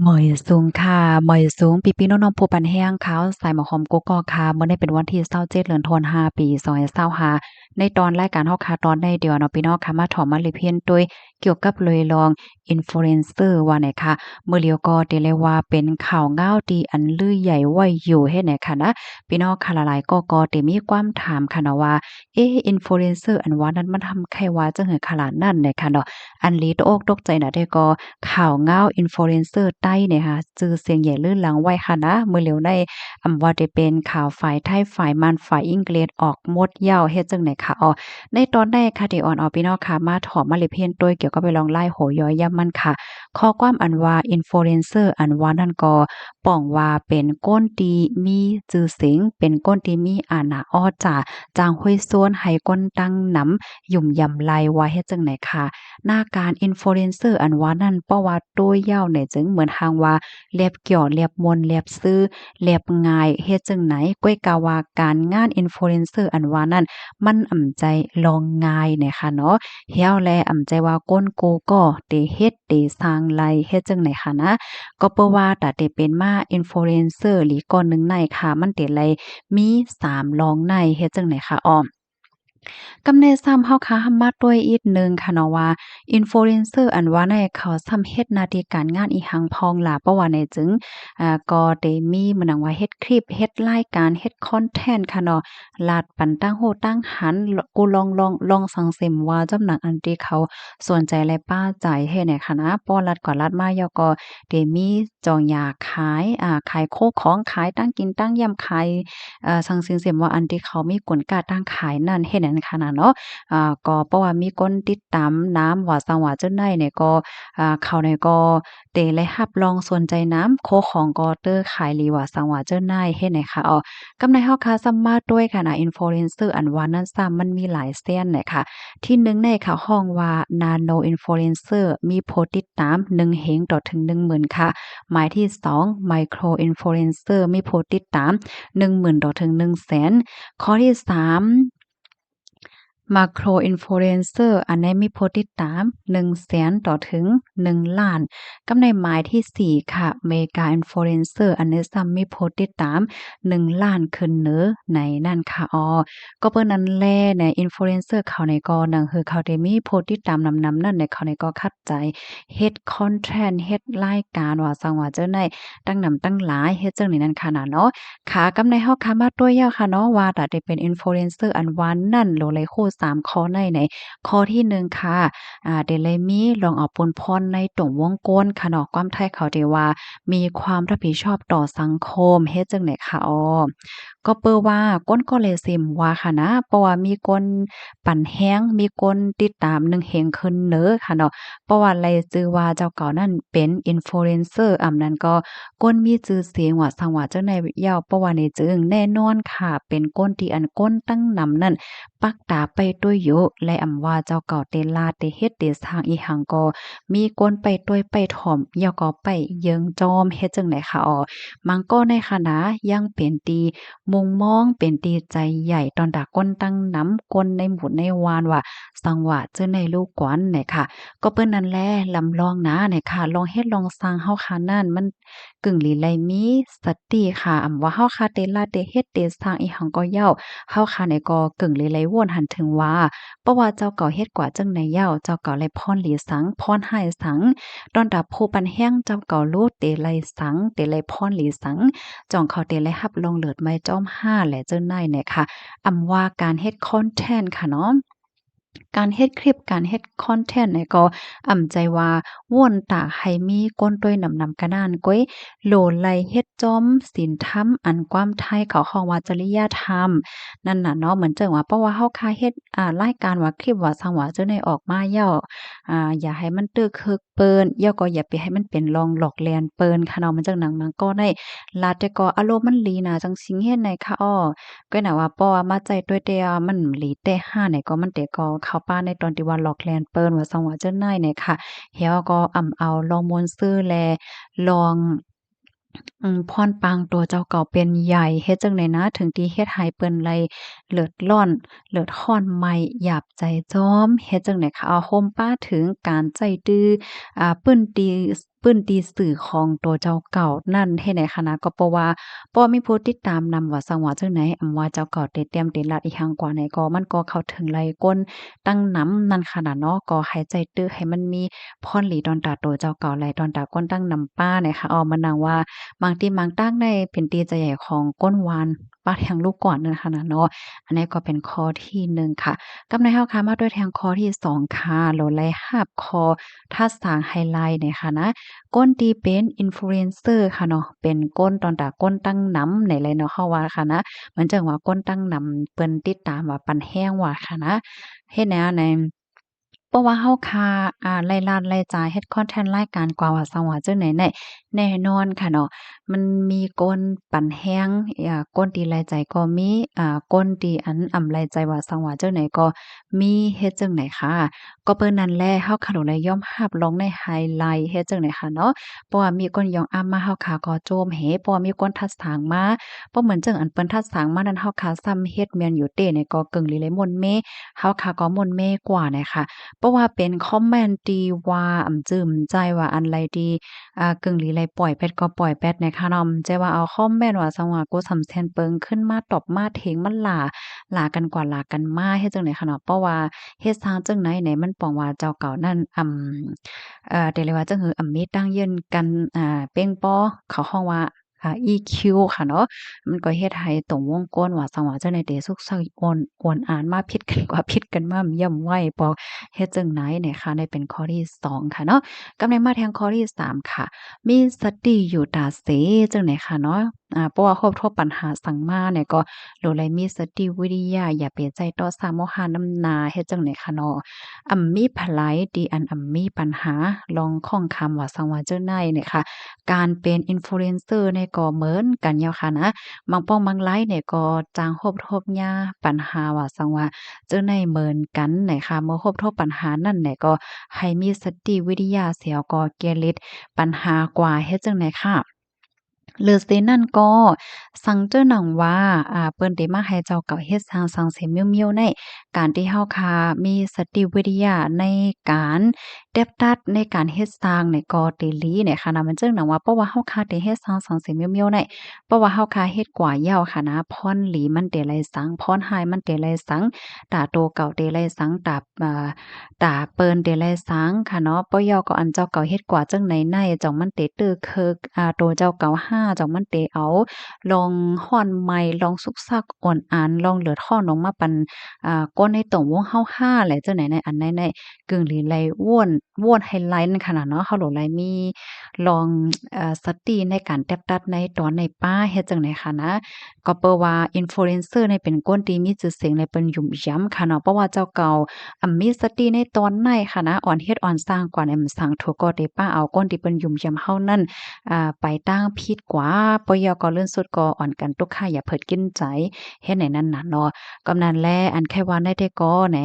หมอยสูงค่ะหมอยสูงพี่ๆน้องๆผู้ปันแห้งขาวสายหมอหอมกกอกค่ะมื้อนี้เป็นวันที่27เดือนธันวาปี2025ในตอนรายการเฮาค่ะตอนในเดียวเนาะพี่น้องค่ะมาถอมมาเลยเพียนด้วยเกี่ยวกับเลยลอง Influencer ว่าไหนค่ะมื้อเลียวก็ได้เลยว่าเป็นข่าวง้าวที่อันลือใหญ่ไว้อยู่เฮ็ดไหนค่ะนะพี่น้องค่ะหลายๆก็ได้มีความถามค่ะเนาะว่าInfluencer อันว่านั้นมันทำไขว่าจังหือขนาดนั้นเนี่ยค่ะเนาะ อันนี้ตกอกตกใจนะได้ก็ข่าวง้าว Influencer ใต้เนี่ยค่ะชื่อเสียงใหญ่ลื่นหลังไว้ค่ะนะมื้อเหลียวได้ว่าได้เป็นข่าวฝ่ายไทยฝ่ายมันฝ่ายอังกฤษออกหมดยาวเฮ็ดจังได๋ค่ะอ้อในตอนแรกค่ะที่อ่อนออพี่น้องค่ะมาถอมมาเลยเพียนต้วยเกี่ยวกับไปลองไล่โหย้อยย่ำมันค่ะข้อความอันว่า Influencer อันว่านั่นก็ป้องว่าเป็นก้นที่มีชื่อเสียงเป็นก้นที่มีอานาอ้อจ่าจางห้วยซ้วนให้ก้นตั้งนำหยุ่มยำไลว่าเฮ็ดจังได๋ค่ะ หน้าการ Influencer อันว่านั่นเพราะว่าโต้ยาวเนี่ยจึงเหมือนทางว่าเลียบเกี่ยวเลียบมนต์เลียบซื่อเลียบง่ายเฮ็ดจังไหนก้วยกาว่าการงาน Influencer อันว่านั่นมันใจลองง่ายเนี่ยค่ะเนาะเฮียวแลใจว่าก้นกูก็เตเฮ็ดเตสร้างไลเฮ็ดจังไหนค่ะนะก็เปิ้ว่าตาเตเป็นมา Influencer หลีก่อนหนึ่งในค่ะมันเตไลมี3ลองในเฮ็ดจังไหนค่ะอ้อม กำเนิดซ้ำเฮาค่ะมาด้วยอีกหนึ่งค่ะเนาะว่า Influencer อันว่าในเขาซ้ำเฮ็ดหน้าที่การงานอีหังพองล่ะเพราะว่าในจึงก็ได้มีเหมือนหนังว่าเฮ็ดคลิปเฮ็ดรายการเฮ็ดคอนเทนต์ค่ะเนาะลาดปันตั้งโฮตั้งหันกูลองสังเสมว่าจำหนังอันที่เขาสนใจและป้าใจเฮ็ดเนี่ยค่ะนะป้อลัดกว่าลัดมาแล้วก็ได้มีจองยาขายขายโคของขายตั้งกินตั้งยำขาย สังสิงเสียมว่าอันที่เขามีกลการตั้งขายนั่นเฮ็ดหยังขนาดเนาะก็เพราะว่ามีคนติดตามน้ำว่าสังว่าจั่งใดเนี่ยก็เขาเนี่ยก็เตเลยรับรองสนใจน้ำโคของก็เตอขายหลีว่าสังว่าจั่งใดเฮ็ดให้ค่ะอ้อกำในเฮาค่ะซัมมาด้วยค่ะนะ Influencer อันว่านั้นซ้ำมันมีหลายเส้นเนี่ยค่ะที่หนึ่งในค่ะห้องว่า Nano Influencer มีผู้ติดตาม1เฮงต่อถึง10,000ค่ะหมายที่2 Micro Influencer มีผู้ติดตาม 10,000ต่อถึง100,000ข้อที่3 Macro Influencer อันนี้มีผู้ติดตาม100,000ต่อถึง1,000,000กำในหมายที่4ค่ะ Mega Influencer อันนี้ซ้ำมีผู้ติดตาม1,000,000ขึ้นเน้อในนั่นค่ะก็เปิ้นนั้นแลใน Influencer เขาในก็หนังคือเขาได้มีผู้ติดตามนำนั่นในเขาในก็คัดใจเฮ็ดคอนเทนต์เฮ็ดรายการว่าซังว่าจั่งใดตั้งนำตั้งหลายเฮ็ดจังนี้นั่นค่ะน่ะเนาะ ค่ะกำในเฮาค่ะมาตัวยาวค่ะเนาะว่าตาได้เป็น Influencer อันว่านั่นโลเลยโค3ข้อในข้อที่1ค่ะได้เลยมีลองเอาปนพรในตรงวงกลค่ะเนาะความไทยเขาได้ว่ามีความรับผิดชอบต่อสังคมเฮ็ดจังได๋ค่ะก็เปิ้ว่าก้นก็เลยซิมว่าค่ะนะเพราะว่ามีคนปั่นแฮ้งมีคนติดตาม1เฮงขึ้นเน้อค่ะเนาะเพราะว่าไลชื่อว่าเจ้าเก่านั่นเป็น Influencer นั้นก็ ก้นมีชื่อเสียงว่าสังว่าจั่งใดยาวประว่านี่จึงแน่นอนค่ะเป็นก้นที่อันก้นตั้งนำนั่นปักตาไปด้วยโยและว่าเจ้าเก่าเตลาเตเฮ็ดเตสร้างอีหังก็มีก้นไปด้วยไปถ่อมยอก็ไปเยิงจอมเฮ็ดจังได๋ค่ะมันก็ในคณะยังเป็นตีมุงมองเป็นตีใจใหญ่ตอนดาก้นตั้งนำก้นในหมู่ในวานว่าสังว่าจั่งใดลูกกวนเนี่ยค่ะก็เปิ้นนั่นแลลำลองนะเนี่ยค่ะลองเฮ็ดลองสร้างเฮาค่ะนั่นมัน กึ่งหลีไลมีสติค่ะว่าเฮาคาเตลาเตเฮ็ดเตสร้างอีหังก็เย้าเฮาคาเนี่ยก็กึ่งหลีไลวนหันถึงว่าเพราะว่าเจ้าเก่าเฮ็ดกว่าจังใดเย้าเจ้าเก่าไลพรหลีสังพรให้สังดอนดาโพปันแห้งเจ้าเก่ารู้เตไลสังเตไลพรหลีสังจ่องเขาเตไลรับลงเลิศไม้จ้อมห้าแหละเจ้าในเนี่ยค่ะว่าการเฮ็ดคอนเทนต์ค่ะเนาะ การเฮ็ดคลิปการเฮ็ดคอนเทนต์เนี่ยก็ใจว่าว่วนตากให้มีก้นด้วยนำกระดานก้อยโหลไหลเฮ็ดจอมศีลธรรมอันความไทยเขาฮ้องว่าจริยธรรมนั่นน่ะเนาะเหมือนจังว่าเพราะว่าเฮาค่าเฮ็ดรายการว่าคลิปว่าซังว่าจั่งใดออกมาแล้วอย่าให้มันตึกฮึกเปิ้นแล้วก็อย่าไปให้มันเป็นรองหลอกแลนเปิ้นค่ะเนาะมันจังหนังมันก็ได้ลาแต่ก็อารมณ์มันหลีน่ะจังสิเฮ็ดไหนค่ะก็น่ะว่าป้อมาใจด้วยแต่มันหลีแต่ห้าเนี่ยก็มันแต่ก็เข้าป้าในตอนที่ว่าล็อกแลนเปิ้นว่าซังว่าเจ้าหน้ายเนี่ยค่ะเฮียก็เอาลองม่วนซื่อแลลองพรปรางตัวเจ้าเก่าเป็นใหญ่เฮ็ดจั่งใดนะถึงที่เฮ็ดให้เปิ้นไลเลือดร้อนเลือดร้อนไหม้หยาบใจจ้อมเฮ็ดจั่งใดคะโฮมป้าถึงการใจดื้อเปิ้นตี ปื้นตีสื่อของตัวเจ้าเก่านั่นเฮ็ดไหนคะนะก็เพราะว่ามีผู้ติดตามนำว่าสังว่าจังไหนอำว่าเจ้าเก่าเตเตรียมเตลัดอีหังกว่าไหนก็มันก็เข้าถึงไหลก้นตั้งน้ำนั่นขนาดเนาะก็หายใจตื้อให้มันมีพรหลีดอนตาตัวเจ้าเก่าไหลดอนตาก้นตั้งนำป้านะคะเอามานังว่าบางทีบางตั้งในเป็นตีจะใหญ่ของก้นวานป้าแทงลูกก่อนนั่นขนาดเนาะอันนี้ก็เป็นข้อที่1ค่ะกำในเฮาค่ะมาด้วยแทงข้อที่2ค่ะโหลดไล่หาบคอถ้าสางไฮไลท์เนี่ยค่ะนะก้นตีเป็นอินฟลูเอนเซอร์ค่ะเนาะเป็นก้นตอนตาก้นตั้งน้ำไหนเลยเนาะเฮาว่าค่ะนะมันจังว่าก้นตั้งนำเปิ้นติดตามว่าปันแห้งว่าค่ะนะเฮ็ดแนวในเพราะว่าเฮาค่ารายรับรายจ่ายเฮ็ดคอนเทนต์รายการกว่าว่าซังว่าจังไหนแน่แน่นอนค่ะเนาะมันมีก้นปันแห้งก้นตีรายจ่ายก็มีก้นตีอันรายจ่ายว่าซังว่าจังไหนก็มีเฮ็ดจังไหนค่ะก็เปิ้นนั่นแหละเฮาค่ะโดนเลยย่อมรับลงในไฮไลต์เฮ็ดจังไหนค่ะเนาะเพราะว่ามีคนยองอ้ำมาเฮาค่ะก็โจมเหเพราะว่ามีคนทัดสางมาบ่เหมือนจังอันเปิ้นทัดสางมานั้นเฮาค่ะซ้ำเฮ็ดแม่นอยู่เต้เนี่ยก็กึ่งลิเลยม่วนเมเฮาค่ะก็ม่วนเมกว่าน่ะค่ะเพราะว่าเป็นคอมเมนต์ที่ว่าจื้มใจว่าอันไรที่กึ่งหลีไรปล่อยแป๊ดก็ปล่อยแป๊ดนะคะเนาะใจว่าเอาคอมเมนต์ว่าสังว่ากูสำแซนเปิงขึ้นมาตอบมาเถียงมันหลากันกว่าหลากันมาเฮ็ดจังได๋คะเนาะเพราะว่าเฮ็ดสร้างจังไหนไหนมันปองว่าเจ้าเก่านั้นเดี๋ยวเรียกว่าจังหือมีตั้งยืนกันเป้งป้อเขาฮ้องว่าEQ ค่ะเนาะมันก็เฮ็ดให้ตรงวงกลว่าสังว่าจังได๋เตสุกซักโอนอ่านมาผิดกันกว่าผิดกันมาย่ำไว้ปอเฮ็ดจังไหนเนี่ยค่ะได้เป็นข้อที่2ค่ะเนาะกำในมาแทงข้อที่3ค่ะมีสติอยู่ตาเสจังไหนค่ะเนาะเพราะว่าครอบครัวปัญหาสังมาเนี่ยก็โดเลยมีสติวิทยาอย่าไปใจต่อสามโมหานำนาเฮ็ดจังไหนค่ะเนาะมีไผลดีอันมีปัญหาลองข้องคำว่าสังว่าเจ้าไหนเนี่ยค่ะการเป็น Influencer เนี่ยก็เหมือนกันแยวค่ะนะบางป้องบางไลฟ์เนี่ยก็จางโฮบยาปัญหาว่าสังว่าเจ้าในเหมือนกันไหนค่ะเมื่อโฮบทบปัญหานั่นไหนก็ให้มีสติวิทยาเสียวก็เกลิดปัญหากว่าเฮ็ดจังไหนค่ะเลอเซนั่นก็สังเจ้าหนังว่าเปิ้นได้มาให้เจ้าเก่าเฮ็ดสร้างสังเสเมียวๆในการที่เฮาค่ะมีสติวิทยาในการเด็บตัดในการเฮ็ดสร้างในก็เตลีเนี่ยค่ะนะมันจึงหนังว่าเพราะว่าเฮาค่ะได้เฮ็ดสร้างสังเสเมียวๆในเพราะว่าเฮาค่ะเฮ็ดกว่าเหย้าค่ะนะพรหลีมันเตไลสังพรหายมันเตไลสังตาโตเก่าเตไลสังตาเปิ้นเตไลสังค่ะเนาะปยอก็อันเจ้าเก่าเฮ็ดกว่าจังไหนในจ่องมันเตตื้อเคิกโตเจ้าเก่า5จ่องมันเตเอาลองฮ้อนใหม่ลองสุกซักอ่อนอันลองเหลือดฮ้อนออกมาปันก้นในตรงวงเฮา5แหละจังไหนในอันในกึ่งหลีไลว่วนไฮไลท์นั่นขนาดเนาะเฮาโหลไลมีลองสติในการแตบตัดในตอนในป้าเฮ็ดจังไหนค่ะนะก็เปิ้ว่า Influencer ในเป็นก้นที่มีชื่อเสียงในเปิ้นยุ่มย้ำค่ะเนาะเพราะว่าเจ้าเก่ามีสติในตอนในค่ะนะอ่อนเฮ็ดอ่อนสร้างกว่าในมันสร้างถูกก็ได้ป้าเอาก้นที่เปิ้นยุ่มย้ำเฮานั่นไปตั้งผิดกว่าปยก็เลื่อนสุดก็อ่อนกันตุกค่าอย่าเพิดกินใจเฮ็ดไหนนั่นน่ะเนาะกำนั้นแลอันแค่ว่าได้แต่ก็แหน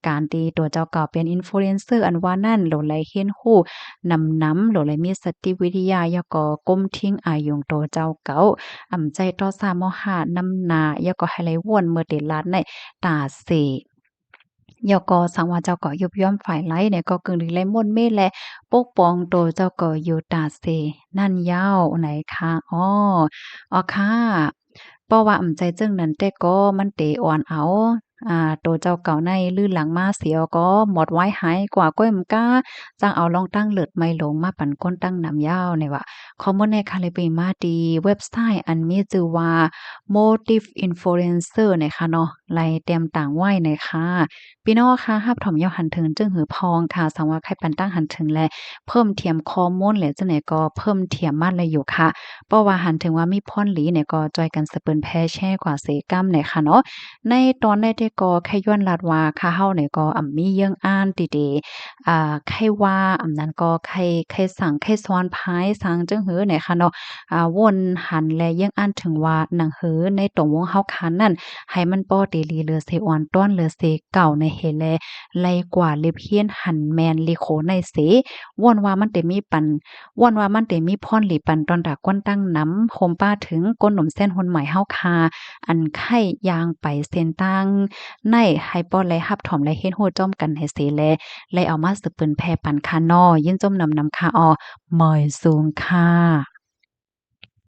การตีตัวเจ้าเก่าเป็น Influencer อันว่านั่นโหลไหลเฮียนฮู้นำโหลไหลมีสติวิทยายาก็ก้มทิ้งอายุงตัวเจ้าเก่าใจต่อสามหานำนายาก็ให้ไหลว่วนเมื่อเดลาดในตาเสยอก็สังว่าเจ้าก็ยุบย่อมฝ่ายไลเนี่ยก็กึ่งหรือไลม่วนเมและปกป้องตัวเจ้าก็อยู่ตาเสนั่นยาวไหนคะอ๋อค่ะเพราะว่าใจจึงนั้นแต่ก็มันเตอ่อนเอาตัวเจ้าเก่าในลื่นหลังมาเสียวก็หมดไว้หายกว่าก้อยมก้าจังเอาลองตั้งเลิดไม่ลงมาปั่นก้นตั้งนำยาวเนี่ยว่าข้อมูลในคาลิเปมาดีเว็บไซต์อันมีชื่อว่า Motive Influencer นะคะเนาะไล่เตรียมต่างไว้นะคะพี่น้องคะรับถมยาวหันถึงจึงหือพองค่ะสังว่าใครปันตั้งหันถึงและเพิ่มเทียมข้อมูลและจังไหนก็เพิ่มเทียมมาเลยอยู่ค่ะเพราะว่าหันถึงว่ามีพ่นหลีเนี่ยก็จอยกันสเปิ้นแพ้แช่กว่าเสกัมเนี่ยค่ะเนาะในตอนแรกที่ก็แค่ย้อนลาดว่าค่ะเฮาเนี่ยก็มีเรื่องอ่านดีๆใครว่านั้นก็ใครสั่งใครสอนพายสั่งจึงหือเนี่ยค่ะเนาะวนหันและยังอ่านถึงว่าหนังหือในตรงวงเฮาคันนั่นให้มันป้อเตลีเหลือเสอ่อนต้อนเหลือเสเก่าในเฮแลไลกว่าลิเพียนหันแมนลิโคในเสวนว่ามันเตมีปันวนว่ามันเตมีพรหลีปันตอนดากก้นตั้งน้ำโฮมป้าถึงก้นหนุ่มเส้นหนใหม่เฮาคาอันไข่ยางไปเส้นตั้ง ในให้ป้อนและรับถอมและเฮ็ดโฮดจ้อมกันให้เสแลและเอามาสืบเปิ้นแพร่ปันค่ะน้อยินจมนำค่ะออหมอยสูงค่ะ